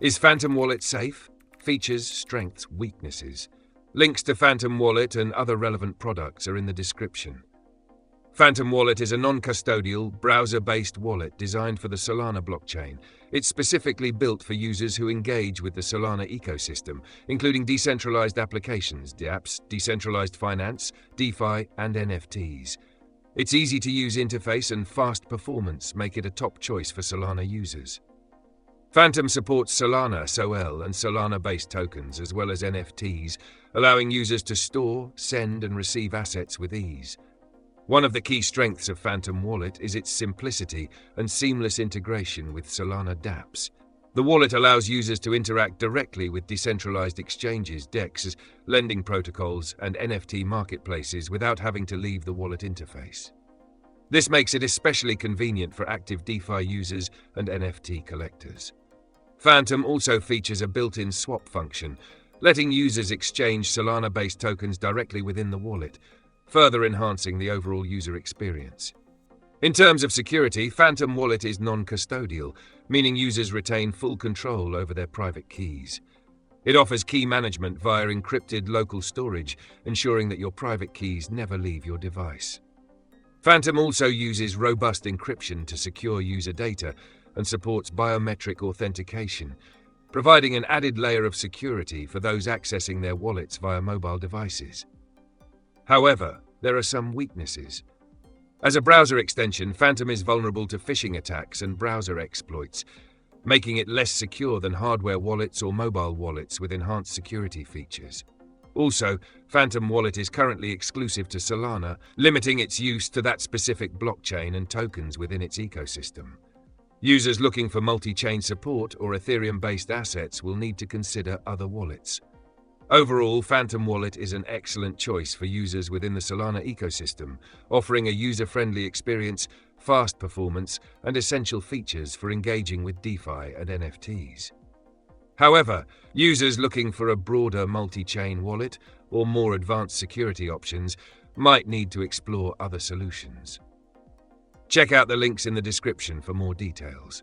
Is Phantom Wallet safe? Features, strengths, weaknesses. Links to Phantom Wallet and other relevant products are in the description. Phantom Wallet is a non-custodial, browser-based wallet designed for the Solana blockchain. It's specifically built for users who engage with the Solana ecosystem, including decentralized applications, dApps, decentralized finance, DeFi, and NFTs. Its easy-to-use interface and fast performance make it a top choice for Solana users. Phantom supports Solana SOL and Solana-based tokens, as well as NFTs, allowing users to store, send, and receive assets with ease. One of the key strengths of Phantom Wallet is its simplicity and seamless integration with Solana dApps. The wallet allows users to interact directly with decentralized exchanges, DEXs, lending protocols, and NFT marketplaces without having to leave the wallet interface. This makes it especially convenient for active DeFi users and NFT collectors. Phantom also features a built-in swap function, letting users exchange Solana-based tokens directly within the wallet, further enhancing the overall user experience. In terms of security, Phantom Wallet is non-custodial, meaning users retain full control over their private keys. It offers key management via encrypted local storage, ensuring that your private keys never leave your device. Phantom also uses robust encryption to secure user data and supports biometric authentication, providing an added layer of security for those accessing their wallets via mobile devices. However, there are some weaknesses. As a browser extension, Phantom is vulnerable to phishing attacks and browser exploits, making it less secure than hardware wallets or mobile wallets with enhanced security features. Also, Phantom Wallet is currently exclusive to Solana, limiting its use to that specific blockchain and tokens within its ecosystem. Users looking for multi-chain support or Ethereum-based assets will need to consider other wallets. Overall, Phantom Wallet is an excellent choice for users within the Solana ecosystem, offering a user-friendly experience, fast performance, and essential features for engaging with DeFi and NFTs. However, users looking for a broader multi-chain wallet or more advanced security options might need to explore other solutions. Check out the links in the description for more details.